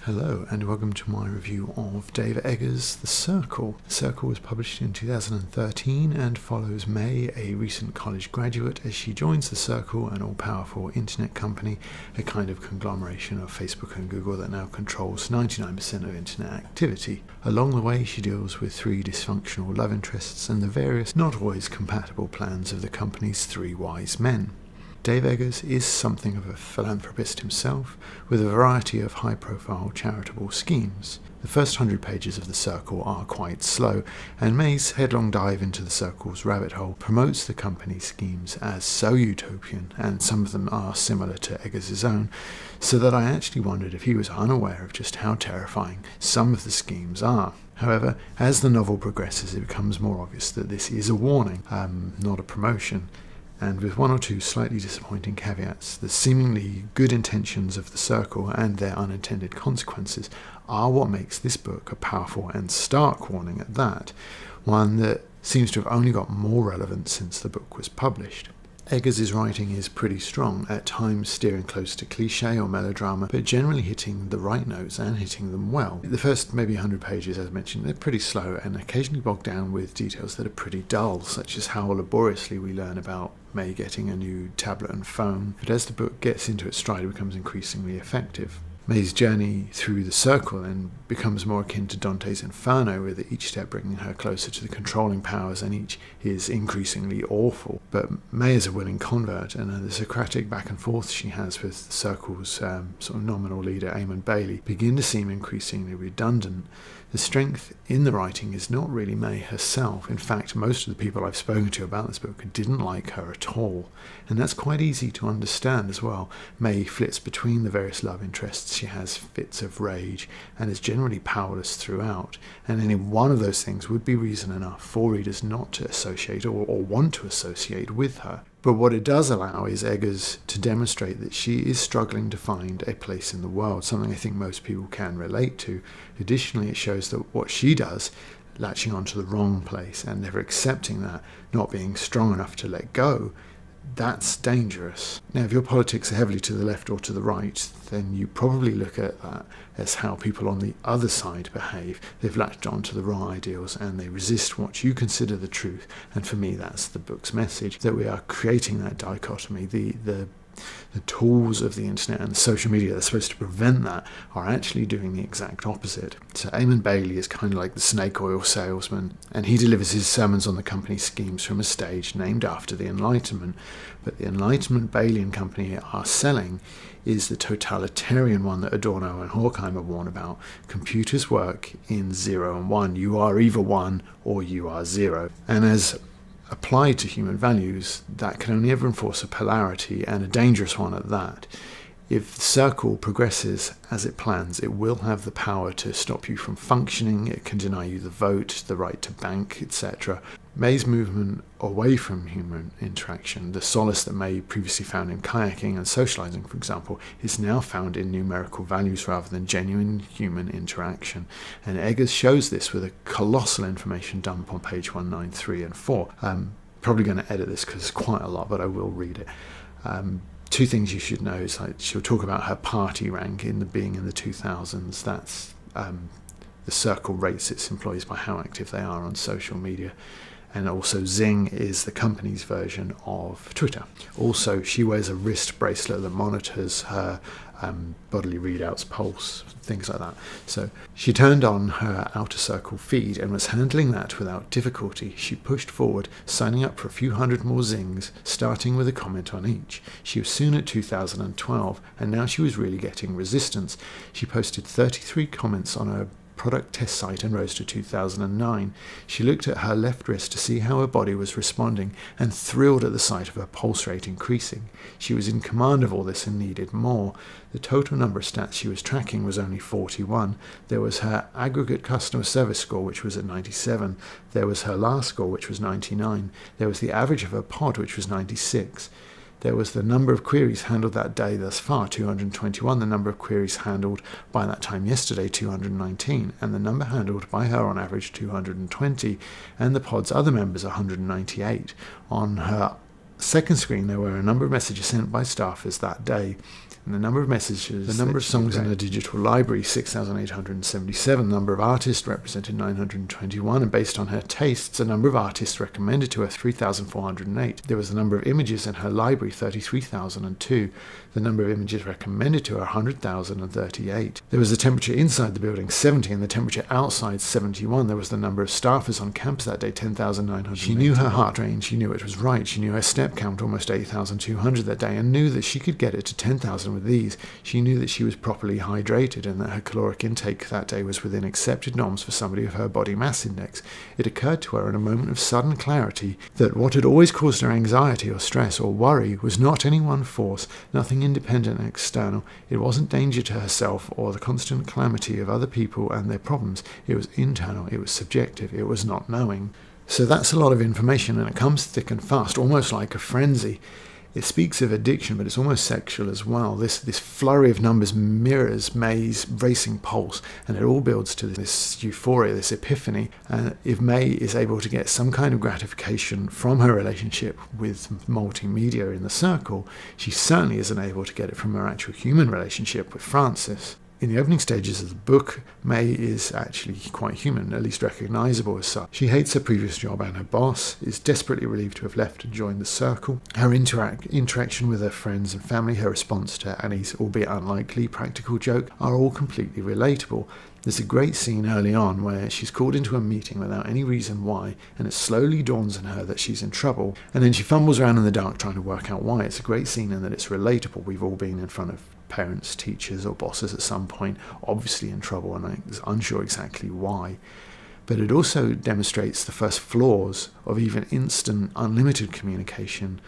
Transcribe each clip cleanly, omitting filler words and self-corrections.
Hello and welcome to my review of Dave Eggers' The Circle. The Circle was published in 2013 and follows May, a recent college graduate, as she joins The Circle, an all-powerful internet company, a kind of conglomeration of Facebook and Google that now controls 99% of internet activity. Along the way, she deals with three dysfunctional love interests and the various not always compatible plans of the company's three wise men. Dave Eggers is something of a philanthropist himself, with a variety of high-profile charitable schemes. The first 100 pages of The Circle are quite slow, and May's headlong dive into The Circle's rabbit hole promotes the company's schemes as so utopian, and some of them are similar to Eggers' own, so that I actually wondered if he was unaware of just how terrifying some of the schemes are. However, as the novel progresses, it becomes more obvious that this is a warning, not a promotion. And with one or two slightly disappointing caveats, the seemingly good intentions of The Circle and their unintended consequences are what makes this book a powerful and stark warning at that, one that seems to have only got more relevant since the book was published. Eggers' writing is pretty strong, at times steering close to cliché or melodrama, but generally hitting the right notes and hitting them well. The first maybe 100 pages, as mentioned, they're pretty slow and occasionally bogged down with details that are pretty dull, such as how laboriously we learn about May getting a new tablet and phone, but as the book gets into its stride, it becomes increasingly effective. May's journey through The Circle then becomes more akin to Dante's Inferno, with each step bringing her closer to the controlling powers, and each is increasingly awful. But May is a willing convert, and the Socratic back and forth she has with The Circle's sort of nominal leader, Eamon Bailey, begin to seem increasingly redundant. The strength in the writing is not really May herself. In fact, most of the people I've spoken to about this book didn't like her at all. And that's quite easy to understand as well. May flits between the various love interests. She has fits of rage and is generally powerless throughout. And any one of those things would be reason enough for readers not to associate or want to associate with her. But what it does allow is Eggers to demonstrate that she is struggling to find a place in the world, something I think most people can relate to. Additionally, it shows that what she does, latching onto the wrong place and never accepting that, not being strong enough to let go, that's dangerous. Now, if your politics are heavily to the left or to the right, then you probably look at that as how people on the other side behave. They've latched on to the wrong ideals and they resist what you consider the truth. And for me, that's the book's message, that we are creating that dichotomy. The tools of the internet and the social media that are supposed to prevent that are actually doing the exact opposite. So Eamon Bailey is kind of like the snake oil salesman, and he delivers his sermons on the company's schemes from a stage named after the Enlightenment. But the Enlightenment Bailey and company are selling is the totalitarian one that Adorno and Horkheimer warn about. Computers work in 0 and 1. You are either 1 or you are 0. And as applied to human values, that can only ever enforce a polarity, and a dangerous one at that. If The Circle progresses as it plans, it will have the power to stop you from functioning. It can deny you the vote, the right to bank, etc. May's movement away from human interaction, the solace that May previously found in kayaking and socializing, for example, is now found in numerical values rather than genuine human interaction. And Eggers shows this with a colossal information dump on page 193 and 4. I'm probably going to edit this because it's quite a lot, but I will read it. Two things you should know is she'll talk about her party rank being in the 2000s. That's The Circle rates its employees by how active they are on social media. And also Zing is the company's version of Twitter. Also, she wears a wrist bracelet that monitors her bodily readouts, pulse, things like that. So she turned on her Outer Circle feed and was handling that without difficulty. She pushed forward, signing up for a few hundred more Zings, starting with a comment on each. She was soon at 2012, and now she was really getting resistance. She posted 33 comments on her product test site and rose to 2009. She looked at her left wrist to see how her body was responding and thrilled at the sight of her pulse rate increasing. She was in command of all this and needed more. The total number of stats she was tracking was only 41. There was her aggregate customer service score, which was at 97. There was her last score, which was 99. There was the average of her pod, which was 96. There was the number of queries handled that day thus far, 221, the number of queries handled by that time yesterday, 219, and the number handled by her on average, 220, and the pod's other members, 198. On her second screen, there were a number of messages sent by staffers that day. And the number of messages, the number of songs in a digital library, 6,877. The number of artists represented 921, and based on her tastes, the number of artists recommended to her, 3,408. There was the number of images in her library, 33,002. The number of images recommended to her, 100,038. There was the temperature inside the building, 70, and the temperature outside, 71. There was the number of staffers on campus that day, 10,900. She knew her heart rate, she knew it was right. She knew her step count, almost 8,200 that day, and knew that she could get it to 10,000 with these. She knew that she was properly hydrated and that her caloric intake that day was within accepted norms for somebody of her body mass index. It occurred to her in a moment of sudden clarity that what had always caused her anxiety or stress or worry was not any one force, nothing independent and external. It wasn't danger to herself or the constant calamity of other people and their problems. It was internal, it was subjective, it was not knowing. So that's a lot of information, and it comes thick and fast, almost like a frenzy. It speaks of addiction, but it's almost sexual as well. This flurry of numbers mirrors May's racing pulse, and it all builds to this euphoria, this epiphany. And if May is able to get some kind of gratification from her relationship with multimedia in the circle, she certainly isn't able to get it from her actual human relationship with Francis. In the opening stages of the book, May is actually quite human, at least recognisable as such. She hates her previous job and her boss, is desperately relieved to have left and joined the circle. Her interaction with her friends and family, her response to Annie's albeit unlikely practical joke are all completely relatable. There's a great scene early on where she's called into a meeting without any reason why, and it slowly dawns on her that she's in trouble, and then she fumbles around in the dark trying to work out why. It's a great scene in that it's relatable. We've all been in front of parents, teachers or bosses at some point, obviously in trouble and unsure exactly why. But it also demonstrates the first flaws of even instant, unlimited communication.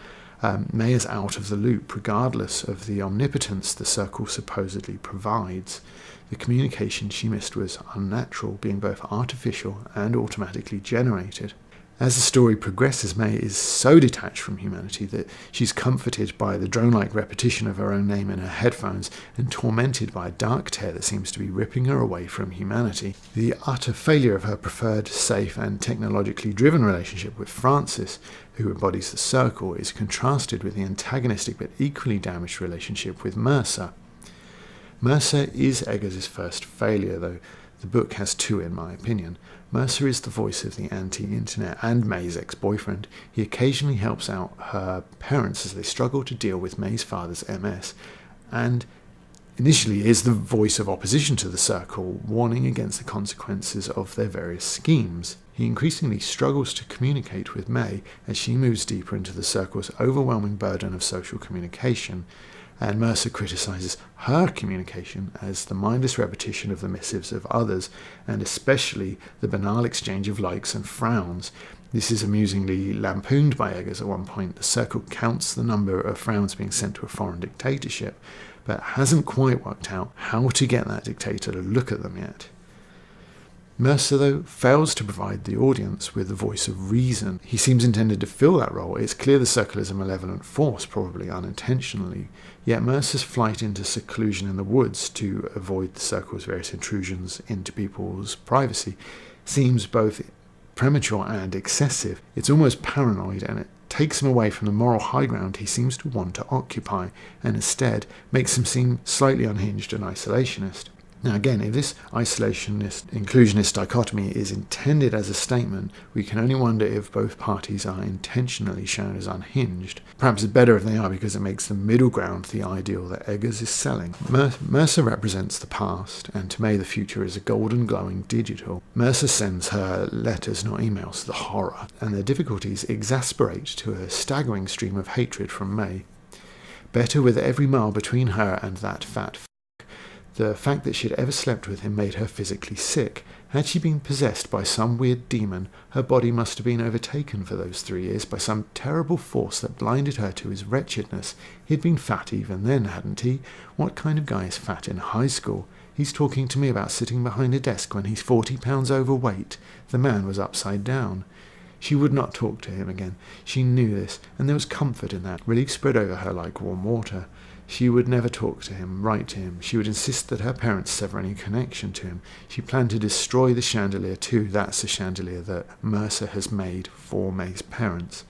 May is out of the loop, regardless of the omnipotence the circle supposedly provides. The communication she missed was unnatural, being both artificial and automatically generated. As the story progresses, May is so detached from humanity that she's comforted by the drone-like repetition of her own name in her headphones and tormented by a dark tear that seems to be ripping her away from humanity. The utter failure of her preferred, safe and technologically driven relationship with Francis, who embodies the circle, is contrasted with the antagonistic but equally damaged relationship with Mercer. Mercer is Eggers' first failure, though the book has two in my opinion. Mercer is the voice of the anti-internet and May's ex-boyfriend. He occasionally helps out her parents as they struggle to deal with May's father's MS, and initially is the voice of opposition to the circle, warning against the consequences of their various schemes. He increasingly struggles to communicate with May as she moves deeper into the circle's overwhelming burden of social communication, and Mercer criticises her communication as the mindless repetition of the missives of others, and especially the banal exchange of likes and frowns. This is amusingly lampooned by Eggers at one point. The circle counts the number of frowns being sent to a foreign dictatorship, but hasn't quite worked out how to get that dictator to look at them yet. Mercer, though, fails to provide the audience with the voice of reason. He seems intended to fill that role. It's clear the circle is a malevolent force, probably unintentionally. Yet Mercer's flight into seclusion in the woods to avoid the circle's various intrusions into people's privacy seems both premature and excessive. It's almost paranoid, and it takes him away from the moral high ground he seems to want to occupy, and instead makes him seem slightly unhinged and isolationist. Now again, if this isolationist-inclusionist dichotomy is intended as a statement, we can only wonder if both parties are intentionally shown as unhinged. Perhaps it's better if they are, because it makes the middle ground the ideal that Eggers is selling. Mercer represents the past, and to May the future is a golden glowing digital. Mercer sends her letters, not emails, the horror, and their difficulties exasperate to a staggering stream of hatred from May. Better with every mile between her and that fat The fact that she had ever slept with him made her physically sick. Had she been possessed by some weird demon, her body must have been overtaken for those 3 years by some terrible force that blinded her to his wretchedness. He'd been fat even then, hadn't he? What kind of guy is fat in high school? He's talking to me about sitting behind a desk when he's 40 pounds overweight. The man was upside down. She would not talk to him again. She knew this, and there was comfort in that. Relief spread over her like warm water. She would never talk to him, write to him. She would insist that her parents sever any connection to him. She planned to destroy the chandelier too. That's the chandelier that Mercer has made for May's parents.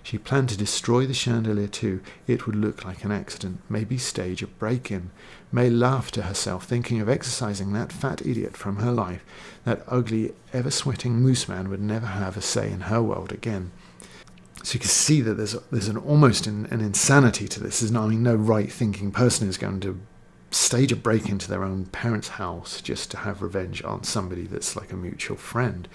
She planned to destroy the chandelier too. It would look like an accident, maybe stage a break-in. May laughed to herself, thinking of exorcising that fat idiot from her life. That ugly, ever-sweating moose man would never have a say in her world again. So you can see that there's almost an insanity to this. No right-thinking person is going to stage a break into their own parents' house just to have revenge on somebody that's like a mutual friend.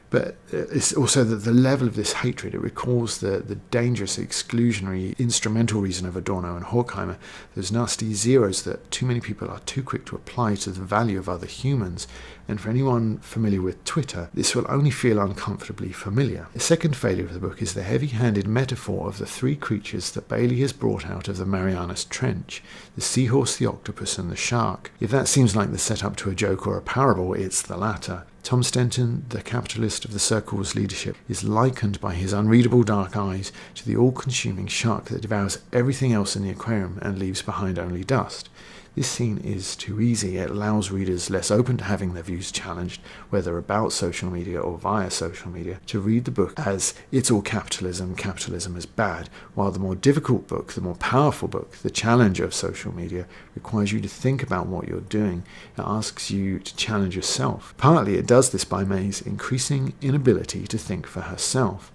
But it's also that the level of this hatred, it recalls the dangerous, exclusionary, instrumental reason of Adorno and Horkheimer, those nasty zeros that too many people are too quick to apply to the value of other humans. And for anyone familiar with Twitter, this will only feel uncomfortably familiar. The second failure of the book is the heavy-handed metaphor of the three creatures that Bailey has brought out of the Marianas Trench: the seahorse, the octopus, and the shark. If that seems like the setup to a joke or a parable, it's the latter. Tom Stenton, the capitalist of the Circle's leadership, is likened by his unreadable dark eyes to the all-consuming shark that devours everything else in the aquarium and leaves behind only dust. This scene is too easy. It allows readers less open to having their views challenged, whether about social media or via social media, to read the book as it's all capitalism, capitalism is bad, while the more difficult book, the more powerful book, The Challenge of Social Media, requires you to think about what you're doing. It asks you to challenge yourself. Partly it does this by May's increasing inability to think for herself.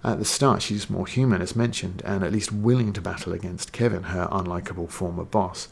At the start, she's more human, as mentioned, and at least willing to battle against Kevin, her unlikable former boss.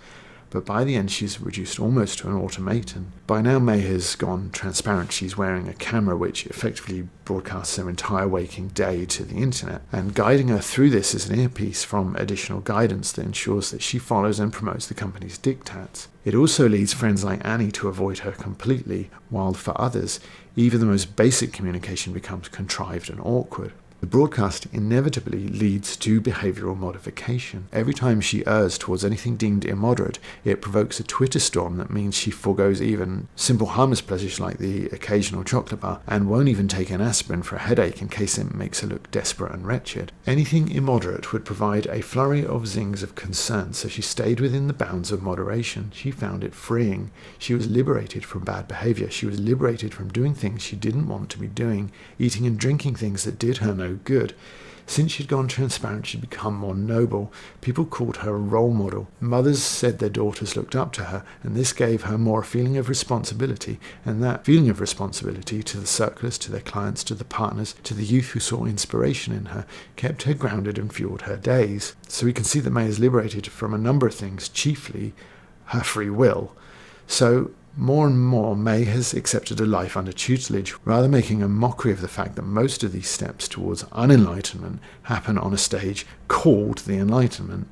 But by the end, she's reduced almost to an automaton. By now, May has gone transparent. She's wearing a camera which effectively broadcasts her entire waking day to the internet, and guiding her through this is an earpiece from additional guidance that ensures that she follows and promotes the company's diktats. It also leads friends like Annie to avoid her completely, while for others, even the most basic communication becomes contrived and awkward. The broadcast inevitably leads to behavioural modification. Every time she errs towards anything deemed immoderate, it provokes a Twitter storm that means she forgoes even simple harmless pleasures like the occasional chocolate bar, and won't even take an aspirin for a headache in case it makes her look desperate and wretched. Anything immoderate would provide a flurry of zings of concern, so she stayed within the bounds of moderation. She found it freeing. She was liberated from bad behaviour. She was liberated from doing things she didn't want to be doing, eating and drinking things that did her no good. Since she'd gone transparent, she'd become more noble. People called her a role model. Mothers said their daughters looked up to her, and this gave her more a feeling of responsibility, and that feeling of responsibility to the circlers, to their clients, to the partners, to the youth who saw inspiration in her, kept her grounded and fueled her days. So we can see that May is liberated from a number of things, chiefly her free will. So more and more, May has accepted a life under tutelage, rather making a mockery of the fact that most of these steps towards unenlightenment happen on a stage called the Enlightenment.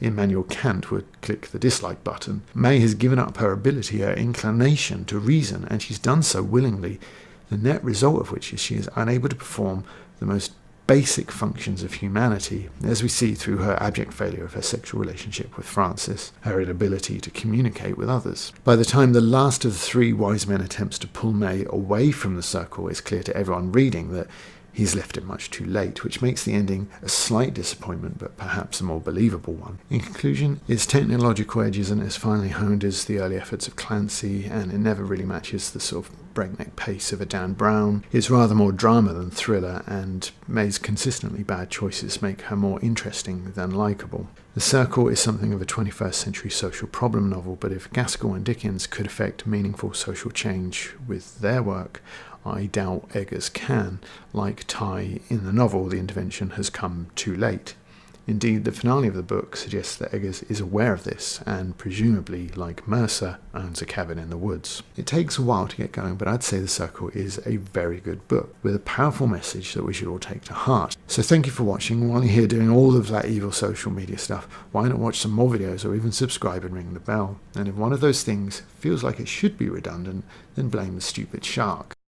Immanuel Kant would click the dislike button. May has given up her ability, her inclination to reason, and she's done so willingly, the net result of which is she is unable to perform the most basic functions of humanity, as we see through her abject failure of her sexual relationship with Francis, her inability to communicate with others. By the time the last of the three wise men attempts to pull May away from the circle, it's clear to everyone reading that he's left it much too late, which makes the ending a slight disappointment, but perhaps a more believable one. In conclusion, its technological edge isn't as finely honed as the early efforts of Clancy, and it never really matches the sort of breakneck pace of a Dan Brown. It's rather more drama than thriller, and May's consistently bad choices make her more interesting than likeable. The Circle is something of a 21st century social problem novel, but if Gaskell and Dickens could effect meaningful social change with their work, I doubt Eggers can. Like Ty in the novel, the intervention has come too late. Indeed, the finale of the book suggests that Eggers is aware of this, and presumably, like Mercer, owns a cabin in the woods. It takes a while to get going, but I'd say The Circle is a very good book, with a powerful message that we should all take to heart. So thank you for watching. While you're here doing all of that evil social media stuff, why not watch some more videos, or even subscribe and ring the bell? And if one of those things feels like it should be redundant, then blame the stupid shark.